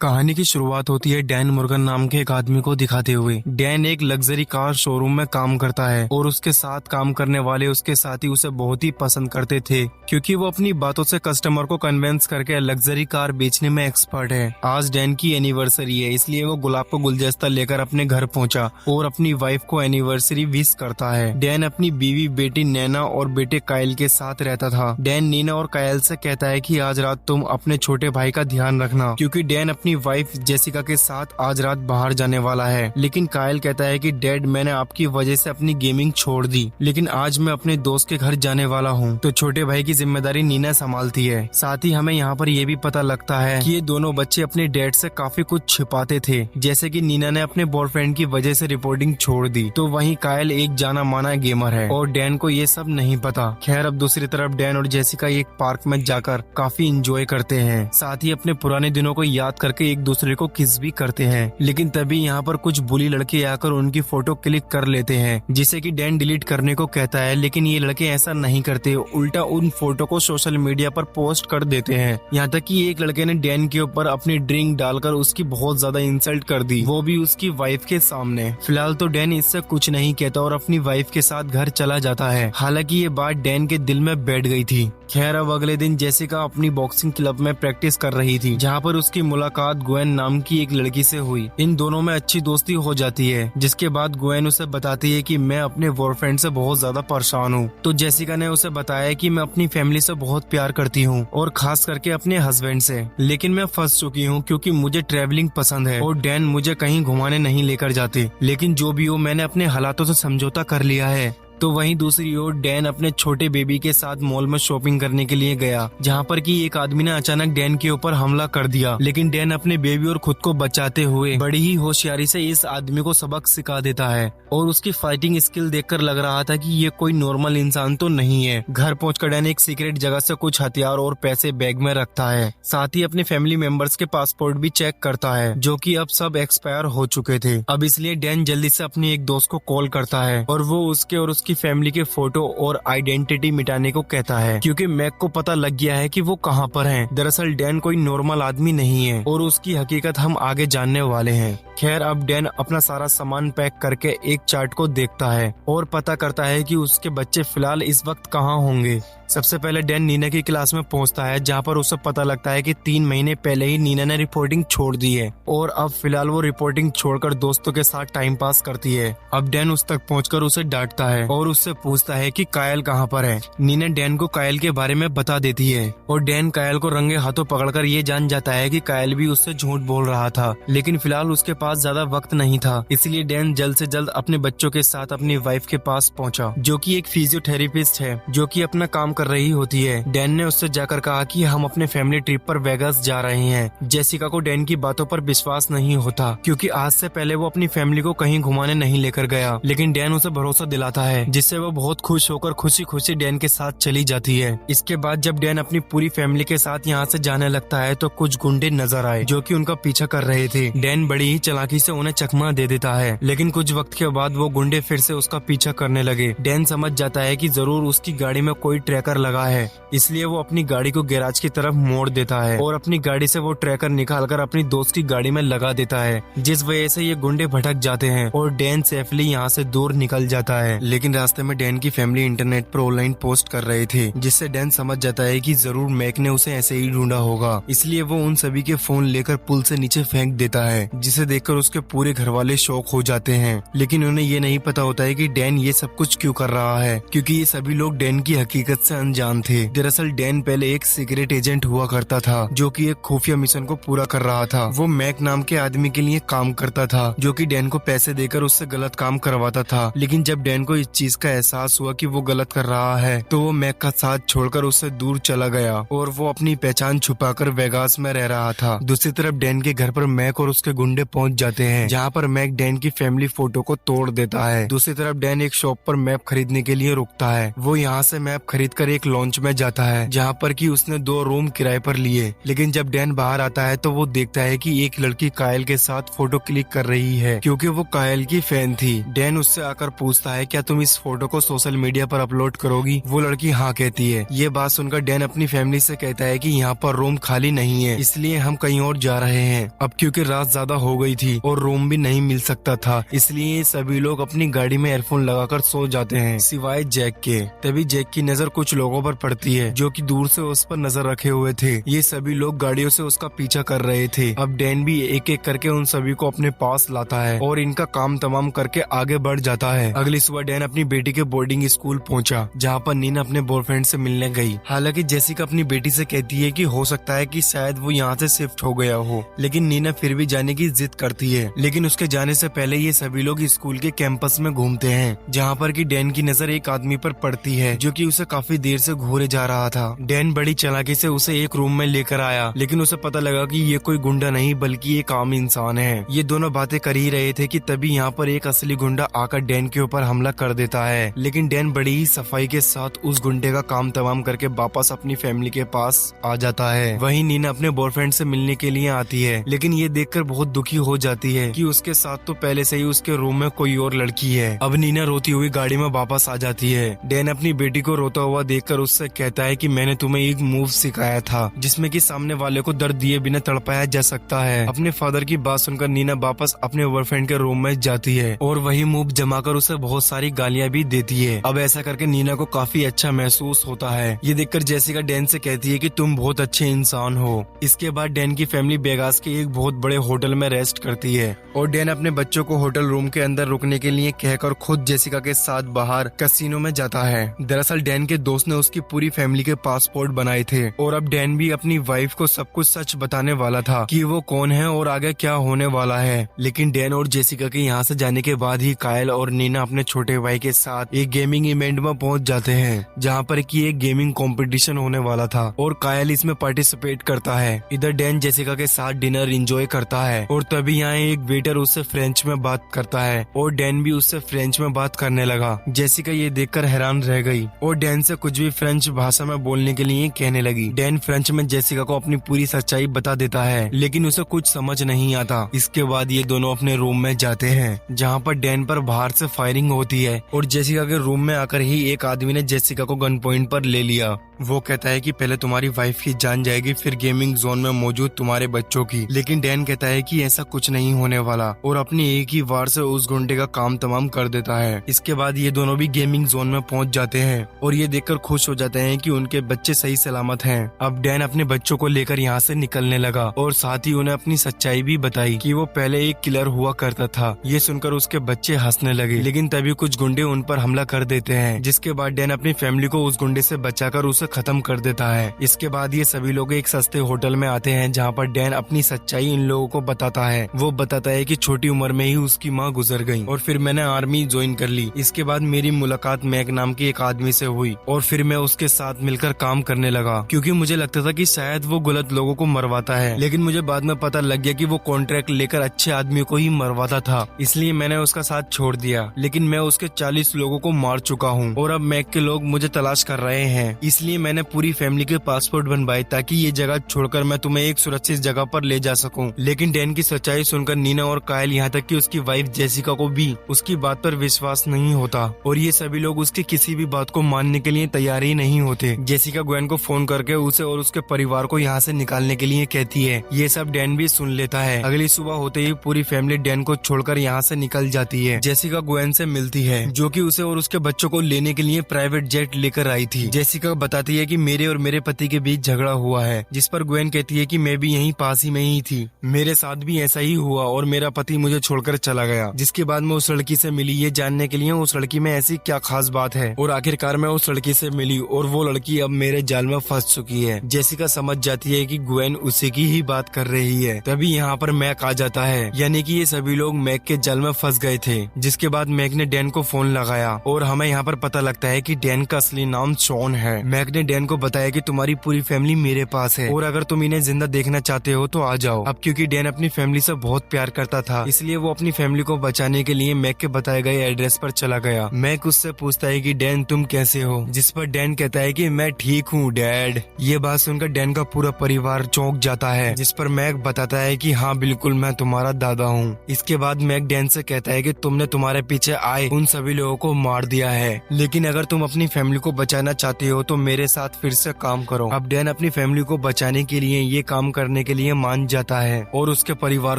कहानी की शुरुआत होती है डैन मुर्गन नाम के एक आदमी को दिखाते हुए। डैन एक लग्जरी कार शोरूम में काम करता है और उसके साथ काम करने वाले उसके साथी उसे बहुत ही पसंद करते थे क्योंकि वो अपनी बातों से कस्टमर को कन्विंस करके लग्जरी कार बेचने में एक्सपर्ट है। आज डैन की एनिवर्सरी है, इसलिए वो गुलाब का गुलदस्ता लेकर अपने घर पहुंचा और अपनी वाइफ को एनिवर्सरी विश करता है। डैन अपनी बीवी बेटी नैना और बेटे कायल के साथ रहता था। डैन नीना और कायल से कहता है कि आज रात तुम अपने छोटे भाई का ध्यान रखना क्योंकि डैन अपनी वाइफ जेसिका के साथ आज रात बाहर जाने वाला है। लेकिन कायल कहता है कि डैड मैंने आपकी वजह से अपनी गेमिंग छोड़ दी, लेकिन आज मैं अपने दोस्त के घर जाने वाला हूँ। तो छोटे भाई की जिम्मेदारी नीना संभालती है। साथ ही हमें यहाँ पर यह भी पता लगता है कि ये दोनों बच्चे अपने डैड से काफी कुछ छिपाते थे, जैसे कि नीना ने अपने बॉयफ्रेंड की वजह से रिपोर्टिंग छोड़ दी, तो वहीं कायल एक जाना माना गेमर है और डैन को ये सब नहीं पता। खैर अब दूसरी तरफ डैन और जेसिका एक पार्क में जाकर काफी इंजॉय करते हैं, साथ ही अपने पुराने दिनों को याद करके एक दूसरे को किस भी करते हैं। लेकिन तभी यहाँ पर कुछ बुली लड़के आकर उनकी फोटो क्लिक कर लेते हैं, जिसे कि डैन डिलीट करने को कहता है, लेकिन ये लड़के ऐसा नहीं करते, उल्टा उन फोटो को सोशल मीडिया पर पोस्ट कर देते हैं। यहाँ तक कि एक लड़के ने डैन के ऊपर अपनी ड्रिंक डालकर उसकी बहुत ज्यादा इंसल्ट कर दी, वो भी उसकी वाइफ के सामने। फिलहाल तो डैन इससे कुछ नहीं कहता और अपनी वाइफ के साथ घर चला जाता है। हालांकि ये बात डैन के दिल में बैठ गई थी। खैर अब अगले दिन जेसिका अपनी बॉक्सिंग क्लब में प्रैक्टिस कर रही थी, जहाँ पर उसकी मुलाकात ग्वेन नाम की एक लड़की से हुई। इन दोनों में अच्छी दोस्ती हो जाती है, जिसके बाद ग्वेन उसे बताती है कि मैं अपने बॉयफ्रेंड से बहुत ज्यादा परेशान हूँ। तो जेसिका ने उसे बताया कि मैं अपनी फैमिली से बहुत प्यार करती हूँ और खास करके अपने हस्बैंड से, लेकिन मैं फंस चुकी हूँ क्योंकि मुझे ट्रैवलिंग पसंद है और डैन मुझे कहीं घुमाने नहीं लेकर जाते। लेकिन जो भी हो, मैंने अपने हालातों से समझौता कर लिया है। तो वहीं दूसरी ओर डैन अपने छोटे बेबी के साथ मॉल में शॉपिंग करने के लिए गया, जहाँ पर कि एक आदमी ने अचानक डैन के ऊपर हमला कर दिया। लेकिन डैन अपने बेबी और खुद को बचाते हुए बड़ी ही होशियारी से इस आदमी को सबक सिखा देता है और उसकी फाइटिंग स्किल देखकर लग रहा था कि ये कोई नॉर्मल इंसान तो नहीं है। घर पहुंचकर डैन एक सीक्रेट जगह से कुछ हथियार और पैसे बैग में रखता है, साथ ही अपने फैमिली मेंबर्स के पासपोर्ट भी चेक करता है, जो कि अब सब एक्सपायर हो चुके थे। अब इसलिए डैन जल्दी से अपने एक दोस्त को कॉल करता है और वो उसके और उसकी फैमिली के फोटो और आइडेंटिटी मिटाने को कहता है, क्योंकि मैक को पता लग गया है कि वो कहाँ पर हैं। दरअसल डैन कोई नॉर्मल आदमी नहीं है और उसकी हकीकत हम आगे जानने वाले हैं। खैर अब डैन अपना सारा सामान पैक करके एक चार्ट को देखता है और पता करता है कि उसके बच्चे फिलहाल इस वक्त कहाँ होंगे। सबसे पहले डैन नीना की क्लास में पहुंचता है, जहां पर उसे पता लगता है कि 3 महीने पहले ही नीना ने रिपोर्टिंग छोड़ दी है और अब फिलहाल वो रिपोर्टिंग छोड़कर दोस्तों के साथ टाइम पास करती है। अब डैन उस तक पहुंचकर उसे डांटता है और उससे पूछता है कि कायल कहां पर है। नीना डैन को कायल के बारे में बता देती है और डैन कायल को रंगे हाथों पकड़कर ये जान जाता है कि कायल भी उससे झूठ बोल रहा था, लेकिन फिलहाल उसके पास ज्यादा वक्त नहीं था। इसलिए डैन जल्द से जल्द अपने बच्चों के साथ अपनी वाइफ के पास पहुँचा, जो की एक फिजियोथेरेपिस्ट है, जो की अपना काम कर रही होती है। डैन ने उससे जाकर कहा कि हम अपने फैमिली ट्रिप पर वेगास जा रहे हैं। जेसिका को डैन की बातों पर विश्वास नहीं होता, क्योंकि आज से पहले वो अपनी फैमिली को कहीं घुमाने नहीं लेकर गया, लेकिन डैन उसे भरोसा दिलाता है, जिससे वो बहुत खुश होकर खुशी खुशी डैन के साथ चली जाती है। इसके बाद जब डैन अपनी पूरी फैमिली के साथ यहाँ से जाने लगता है तो कुछ गुंडे नजर आए, जो कि उनका पीछा कर रहे थे। डैन बड़ी ही चालाकी से उन्हें चकमा दे देता है, लेकिन कुछ वक्त के बाद वो गुंडे फिर से उसका पीछा करने लगे। डैन समझ जाता है कि जरूर उसकी गाड़ी में कोई ट्रैकर लगा है, इसलिए वो अपनी गाड़ी को गैराज की तरफ मोड़ देता है और अपनी गाड़ी से वो ट्रैकर निकालकर अपनी दोस्त की गाड़ी में लगा देता है, जिस वजह से ये गुंडे भटक जाते हैं और डैन सेफली यहाँ से दूर निकल जाता है। लेकिन रास्ते में डैन की फैमिली इंटरनेट पर ऑनलाइन पोस्ट कर रहे थे, जिससे डैन समझ जाता है कि जरूर मैक ने उसे ऐसे ही ढूंढा होगा। इसलिए वो उन सभी के फोन लेकर पुल से नीचे फेंक देता है, जिसे देखकर उसके पूरे घर वाले शॉक हो जाते हैं। लेकिन उन्हें ये नहीं पता होता है कि डैन ये सब कुछ क्यों कर रहा है, क्योंकि ये सभी लोग डैन की हकीकत से अनजान थे। दरअसल डैन पहले एक सीक्रेट एजेंट हुआ करता था, जो कि एक खुफिया मिशन को पूरा कर रहा था। वो मैक नाम के आदमी के लिए काम करता था, जो कि डैन को पैसे देकर उससे गलत काम करवाता था। लेकिन जब डैन को इस चीज का एहसास हुआ कि वो गलत कर रहा है, तो वो मैक का साथ छोड़कर उससे दूर चला गया और वो अपनी पहचान छुपाकर वेगास में रह रहा था। दूसरी तरफ डैन के घर पर मैक और उसके गुंडे पहुंच जाते हैं, जहाँ पर मैक डैन की फैमिली फोटो को तोड़ देता है। दूसरी तरफ डैन एक शॉप पर मैप खरीदने के लिए रुकता है। वो यहाँ से मैप खरीद कर एक लॉन्च में जाता है, जहाँ पर कि उसने 2 रूम किराए पर लिए। लेकिन जब डैन बाहर आता है तो वो देखता है कि एक लड़की कायल के साथ फोटो क्लिक कर रही है, क्योंकि वो कायल की फैन थी। डैन उससे आकर पूछता है, क्या तुम इस फोटो को सोशल मीडिया पर अपलोड करोगी? वो लड़की हाँ कहती है। ये बात सुनकर डैन अपनी फैमिली से कहता है कि यहाँ पर रूम खाली नहीं है, इसलिए हम कहीं और जा रहे हैं। अब क्योंकि रात ज्यादा हो गई थी और रूम भी नहीं मिल सकता था, इसलिए सभी लोग अपनी गाड़ी में एयरफोन लगाकर सो जाते हैं, सिवाय जैक के। तभी जैक की नजर कुछ लोगों पर पड़ती है, जो कि दूर से उस पर नजर रखे हुए थे। ये सभी लोग गाड़ियों से उसका पीछा कर रहे थे। अब डैन भी एक एक करके उन सभी को अपने पास लाता है और इनका काम तमाम करके आगे बढ़ जाता है। अगली सुबह डैन अपनी बेटी के बोर्डिंग स्कूल पहुंचा, जहाँ पर नीना अपने बॉयफ्रेंड से मिलने गई। हालांकि जेसिका अपनी बेटी से कहती है कि हो सकता है कि शायद वो यहाँ से शिफ्ट हो गया हो, लेकिन नीना फिर भी जाने की जिद करती है। लेकिन उसके जाने से पहले ये सभी लोग स्कूल के कैंपस में घूमते हैं, जहाँ पर कि डैन की नजर एक आदमी पर पड़ती है, जो कि उसे काफी देर से घूरे जा रहा था। डैन बड़ी चालाकी से उसे एक रूम में लेकर आया, लेकिन उसे पता लगा कि ये कोई गुंडा नहीं बल्कि एक आम इंसान है। ये दोनों बातें कर ही रहे थे कि तभी यहाँ पर एक असली गुंडा आकर डैन के ऊपर हमला कर देता है। लेकिन डैन बड़ी ही सफाई के साथ उस गुंडे का काम तमाम करके वापस अपनी फैमिली के पास आ जाता है। वहीं नीना अपने बॉयफ्रेंड से मिलने के लिए आती है, लेकिन ये देखकर बहुत दुखी हो जाती है कि उसके साथ तो पहले से ही उसके रूम में कोई और लड़की है। अब नीना रोती हुई गाड़ी में वापस आ जाती है। डैन अपनी बेटी को रोता हुआ देखकर उससे कहता है कि मैंने तुम्हें एक मूव सिखाया था, जिसमें कि सामने वाले को दर्द दिए बिना तड़पाया जा सकता है। अपने फादर की बात सुनकर नीना वापस अपने बॉयफ्रेंड के रूम में जाती है और वही मूव जमाकर उसे बहुत सारी गालियां भी देती है। अब ऐसा करके नीना को काफी अच्छा महसूस होता है। ये देखकर जेसिका डैन से कहती है कि तुम बहुत अच्छे इंसान हो। इसके बाद डैन की फैमिली वेगास के एक बहुत बड़े होटल में रेस्ट करती है और डैन अपने बच्चों को होटल रूम के अंदर रुकने के लिए कहकर खुद जेसिका के साथ बाहर कैसीनो में जाता है। दरअसल डैन के दोस्त ने उसकी पूरी फैमिली के पासपोर्ट बनाए थे और अब डैन भी अपनी वाइफ को सब कुछ सच बताने वाला था कि वो कौन है और आगे क्या होने वाला है। लेकिन डैन और जेसिका के यहाँ से जाने के बाद ही कायल और नीना अपने छोटे भाई के साथ एक गेमिंग इवेंट में पहुंच जाते हैं, जहाँ पर कि एक गेमिंग कंपटीशन होने वाला था और कायल इसमें पार्टिसिपेट करता है। इधर डैन जेसिका के साथ डिनर एंजॉय करता है और तभी यहाँ एक वेटर उससे फ्रेंच में बात करता है और डैन भी उससे फ्रेंच में बात करने लगा। जेसिका ये देखकर हैरान रह गई और डैन से कुछ भी फ्रेंच भाषा में बोलने के लिए कहने लगी। डैन फ्रेंच में जेसिका को अपनी पूरी सच्चाई बता देता है, लेकिन उसे कुछ समझ नहीं आता। इसके बाद ये दोनों अपने रूम में जाते हैं, जहाँ पर डैन पर बाहर से फायरिंग होती है और जेसिका के रूम में आकर ही एक आदमी ने जेसिका को गन पॉइंट पर ले लिया। वो कहता है कि पहले तुम्हारी वाइफ की जान जाएगी, फिर गेमिंग जोन में मौजूद तुम्हारे बच्चों की। लेकिन डैन कहता है कि ऐसा कुछ नहीं होने वाला और अपनी एक ही वार से उस गुंडे का काम तमाम कर देता है। इसके बाद ये दोनों भी गेमिंग जोन में पहुंच जाते हैं और ये देखकर खुश हो जाते हैं कि उनके बच्चे सही सलामत हैं। अब डैन अपने बच्चों को लेकर यहाँ से निकलने लगा और साथ ही उन्हें अपनी सच्चाई भी बताई कि वो पहले एक किलर हुआ करता था। ये सुनकर उसके बच्चे हंसने लगे, लेकिन तभी कुछ गुंडे उन पर हमला कर देते हैं, जिसके बाद डैन अपनी फैमिली को उस गुंडे से बचाकर उसे खत्म कर देता है। इसके बाद ये सभी लोग एक सस्ते होटल में आते हैं, जहाँ पर डैन अपनी सच्चाई इन लोगों को बताता है। वो बताता है कि छोटी उम्र में ही उसकी माँ गुजर गई और फिर मैंने आर्मी ज्वाइन कर ली। इसके बाद मेरी मुलाकात मैक नाम के एक आदमी से हुई और फिर मैं उसके साथ मिलकर काम करने लगा, क्योंकि मुझे लगता था कि शायद वो गलत लोगों को मरवाता है। लेकिन मुझे बाद में पता लग गया कि वो कॉन्ट्रैक्ट लेकर अच्छे आदमी को ही मरवाता था, इसलिए मैंने उसका साथ छोड़ दिया। लेकिन मैं उसके 40 लोगों को मार चुका हूँ और अब मैक के लोग मुझे तलाश कर रहे हैं, इसलिए मैंने पूरी फैमिली के पासपोर्ट बनवाए ताकि ये जगह छोड़कर मैं तुम्हें एक सुरक्षित जगह पर ले जा सकूं। लेकिन डैन की सच्चाई सुनकर नीना और कायल यहाँ तक कि उसकी वाइफ जेसिका को भी उसकी बात पर विश्वास नहीं होता और ये सभी लोग उसकी किसी भी बात को मानने के लिए तैयार ही नहीं होते। जेसिका ग्वेन को फोन करके उसे और उसके परिवार को यहाँ से निकालने के लिए कहती है। ये सब डैन भी सुन लेता है। अगली सुबह होते ही पूरी फैमिली डैन को छोड़कर यहाँ से निकल जाती है। जेसिका ग्वेन से मिलती है, जो कि उसे और उसके बच्चों को लेने के लिए प्राइवेट जेट लेकर आई थी। जेसिका बताती है कि मेरे और मेरे पति के बीच झगड़ा हुआ है, जिस पर ग्वेन कहती है कि मैं भी यहीं पास ही में ही थी, मेरे साथ भी ऐसा ही हुआ और मेरा पति मुझे छोड़कर चला गया। जिसके बाद मैं उस लड़की से मिली ये जानने के लिए उस लड़की में ऐसी क्या खास बात है और आखिरकार मैं उस लड़की से मिली और वो लड़की अब मेरे जाल में फंस चुकी है। जेसिका समझ जाती है कि ग्वेन उसी की ही बात कर रही है। तभी यहाँ पर मैक आ जाता है, यानी कि ये सभी लोग मैक के जाल में फंस गए थे। जिसके बाद मैक ने डैन को फोन लगाया और हमें यहाँ पर पता लगता है कि डैन का असली नाम शॉन है। मैक मैक ने डैन को बताया कि तुम्हारी पूरी फैमिली मेरे पास है और अगर तुम इन्हें जिंदा देखना चाहते हो तो आ जाओ। अब क्योंकि डैन अपनी फैमिली से बहुत प्यार करता था, इसलिए वो अपनी फैमिली को बचाने के लिए मैक के बताए गए एड्रेस पर चला गया। मैक उससे पूछता है कि डैन तुम कैसे हो, जिस पर डैन कहता है कि मैं ठीक हूँ डैड। ये बात सुनकर डैन का पूरा परिवार चौंक जाता है, जिस पर मैक बताता है कि हाँ बिल्कुल मैं तुम्हारा दादा हूँ। इसके बाद मैक डैन से कहता है कि तुमने तुम्हारे पीछे आए उन सभी लोगों को मार दिया है, लेकिन अगर तुम अपनी फैमिली को बचाना चाहते हो तो मेरे साथ फिर से काम करो। अब डैन अपनी फैमिली को बचाने के लिए ये काम करने के लिए मान जाता है और उसके परिवार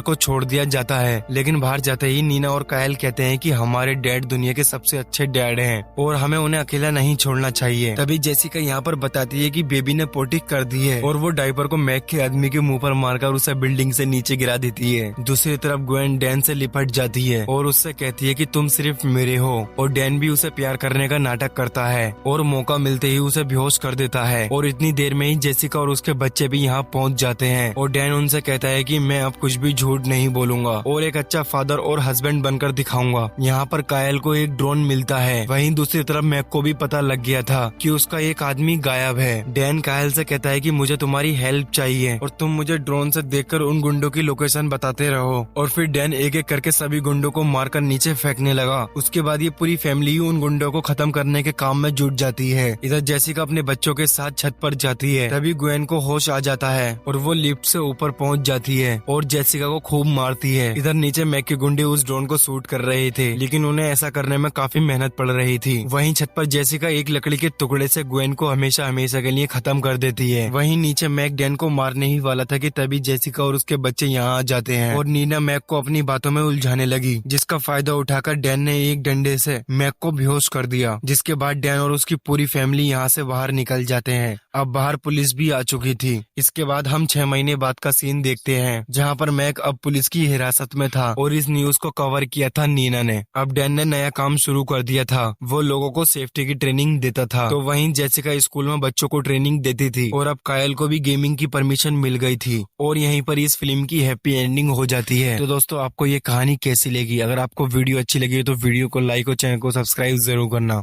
को छोड़ दिया जाता है। लेकिन बाहर जाते ही नीना और कायल कहते हैं कि हमारे डैड दुनिया के सबसे अच्छे डैड हैं और हमें उन्हें अकेला नहीं छोड़ना चाहिए। तभी जेसिका यहाँ पर बताती है कि बेबी ने पोटी कर दी है और वो डायपर को मैक के आदमी के मुंह पर मारकर उसे बिल्डिंग से नीचे गिरा देती है। दूसरी तरफ ग्वेन डैन से लिपट जाती है और उससे कहती है कि तुम सिर्फ मेरे हो, और डैन भी उसे प्यार करने का नाटक करता है और मौका मिलते ही उसे बेहोश कर देता है। और इतनी देर में ही जेसिका और उसके बच्चे भी यहाँ पहुँच जाते हैं और डैन उनसे कहता है कि मैं अब कुछ भी झूठ नहीं बोलूंगा और एक अच्छा फादर और हस्बैंड बनकर दिखाऊंगा। यहाँ पर कायल को एक ड्रोन मिलता है। वहीं दूसरी तरफ मैक को भी पता लग गया था कि उसका एक आदमी गायब है। डैन कायल से कहता है कि मुझे तुम्हारी हेल्प चाहिए और तुम मुझे ड्रोन से देखकर उन गुंडों की लोकेशन बताते रहो। और फिर डैन एक एक करके सभी गुंडों को मारकर नीचे फेंकने लगा। उसके बाद ये पूरी फैमिली उन गुंडों को खत्म करने के काम में जुट जाती है। इधर जेसिका अपने बच्चों के साथ छत पर जाती है। तभी ग्वेन को होश आ जाता है और वो लिफ्ट से ऊपर पहुंच जाती है और जेसिका को खूब मारती है। इधर नीचे मैक के गुंडे उस ड्रोन को शूट कर रहे थे, लेकिन उन्हें ऐसा करने में काफी मेहनत पड़ रही थी। वहीं छत पर जेसिका एक लकड़ी के टुकड़े से ग्वेन को हमेशा हमेशा के लिए खत्म कर देती है। वहीं नीचे मैक डैन को मारने ही वाला था कि तभी जेसिका और उसके बच्चे यहाँ आ जाते हैं और नीना मैक को अपनी बातों में उलझाने लगी, जिसका फायदा उठाकर डैन ने एक डंडे से मैक को बेहोश कर दिया। जिसके बाद डैन और उसकी पूरी फैमिली यहाँ से बाहर निकल जाते हैं। अब बाहर पुलिस भी आ चुकी थी। इसके बाद हम 6 महीने बाद का सीन देखते हैं, जहाँ पर मैक अब पुलिस की हिरासत में था और इस न्यूज को कवर किया था नीना ने। अब डैन ने नया काम शुरू कर दिया था, वो लोगों को सेफ्टी की ट्रेनिंग देता था। तो वहीं जेसिका स्कूल में बच्चों को ट्रेनिंग देती थी और अब कायल को भी गेमिंग की परमिशन मिल गई थी और यहीं पर इस फिल्म की हैप्पी एंडिंग हो जाती है। तो दोस्तों आपको ये कहानी कैसी लगी? अगर आपको वीडियो अच्छी लगी तो वीडियो को लाइक और चैनल को सब्सक्राइब जरूर करना।